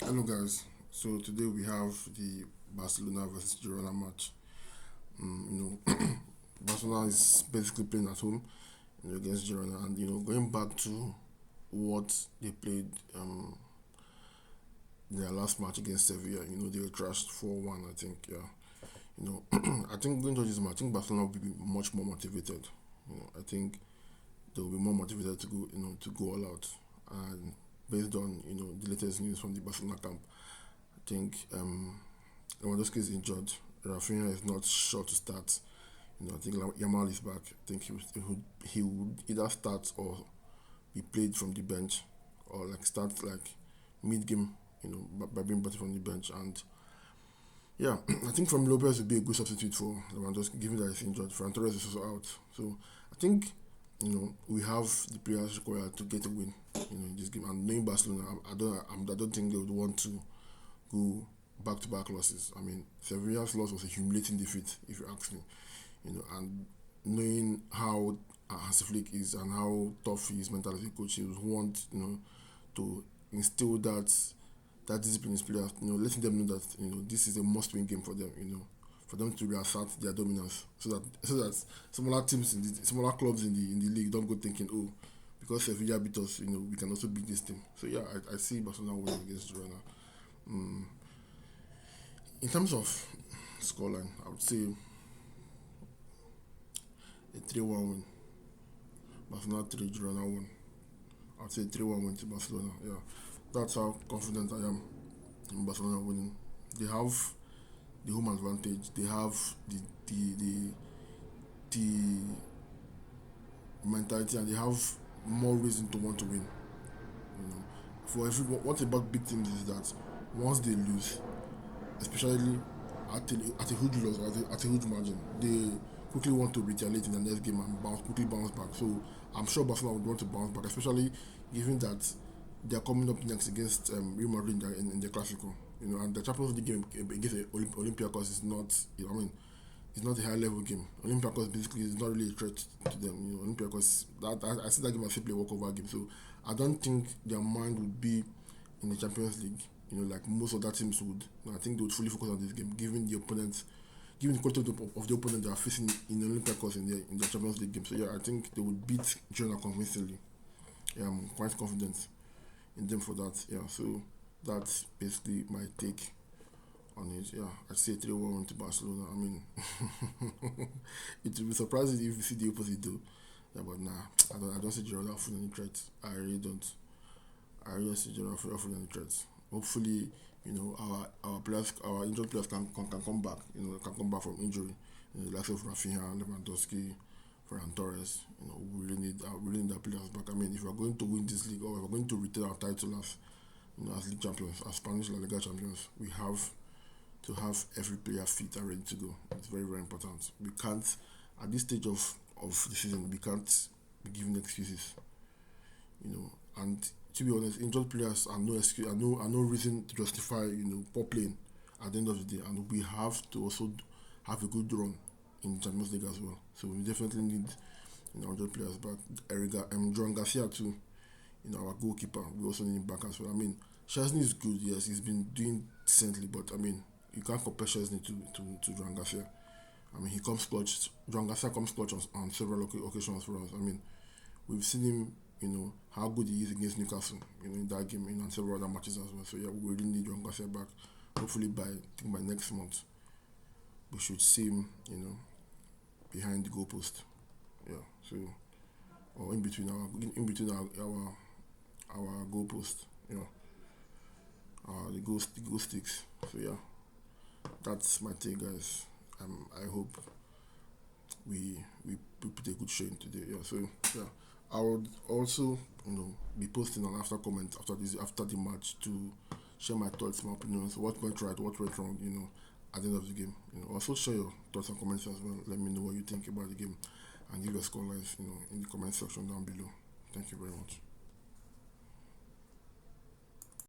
Hello guys. So today we have the Barcelona versus Girona match. Barcelona is basically playing at home, against Girona, and going back to what they played in their last match against Sevilla. They were trashed 4-1. I think, yeah. I think going to this match, I think Barcelona will be much more motivated. I think they will be more motivated to go, to go all out. And based on the latest news from the Barcelona camp, I think Lewandowski is injured. Rafinha is not sure to start. I think Yamal is back. I think he would either start or be played from the bench, or like start like mid game. By being brought from the bench. And yeah, I think from Lopez would be a good substitute for Lewandowski, given that he's injured. Ferran Torres is also out. So I think we have the players required to get a win. In this game. And knowing Barcelona, I don't think they would want to go back-to-back losses. I mean, Sevilla's loss was a humiliating defeat, if you ask me. And knowing how Hansi Flick is and how tough he is mentally as a coach, he would want to instill that discipline in his players. Letting them know that this is a must-win game for them. For them to reassert their dominance, so that smaller teams smaller clubs in the league don't go thinking, oh, because Sevilla beat us, we can also beat this team. So yeah, I see Barcelona winning against Girona. In terms of scoreline, I would say a 3-1 win. Barcelona 3, Girona 1. I would say 3-1 win to Barcelona. Yeah, that's how confident I am in Barcelona winning. They have the home advantage. They have the mentality, and they have more reason to want to win. For everyone, what about big teams is that once they lose, especially at a huge loss, at a huge margin, they quickly want to retaliate in the next game and quickly bounce back. So I'm sure Barcelona would want to bounce back, especially given that they are coming up next against Real Madrid in the Clasico. And the Champions League game against Olympiacos is not. It's not a high level game. Olympiacos basically is not really a threat to them. Olympiacos, I see that game as simply a walkover game. So I don't think their mind would be in the Champions League. Like most other teams would. I think they would fully focus on this game, given the quality of the opponent they are facing in the Olympiacos in the Champions League game. So yeah, I think they would beat Girona convincingly. Yeah, I'm quite confident in them for that. Yeah, so that's basically my take on it. Yeah, I say 3-1 to Barcelona. I mean, it will be surprising if you see the opposite though. Yeah, but nah, I don't see Girona offering any threats. I really don't. I really see Girona offering any threats. Hopefully, our players, our injured players can come back. Can come back from injury. Like of Rafinha, Lewandowski, Ferran Torres. We really need our players back. I mean, if we are going to win this league, or if we're going to retain our title as league champions, as Spanish La Liga champions, we have to have every player fit and ready to go. It's very, very important. We can't, at this stage of the season, we can't be giving excuses. And to be honest, injured players are no excuse, are no reason to justify poor playing at the end of the day. And we have to also have a good run in the Champions League as well. So we definitely need injured players back. Joan Garcia too, our goalkeeper. We also need him back as well. I mean, Chesney is good, yes, he's been doing decently, but I mean, you can't compare Chesney to Joan Garcia. I mean, he comes clutch. Joan Garcia comes clutch on several occasions for us. I mean, we've seen him, how good he is against Newcastle, in that game, and several other matches as well. So yeah, we really need Joan Garcia back. Hopefully by next month, we should see him, behind the goalpost. Yeah. So or in between our goalpost. The goal sticks. So yeah, that's my take, guys. I hope we put a good showing today. Yeah. So yeah, I would also be posting an after comment after the match to share my thoughts, my opinions, what went right, what went wrong. At the end of the game. Also share your thoughts and comments as well. Let me know what you think about the game, and give your score lines in the comment section down below. Thank you very much.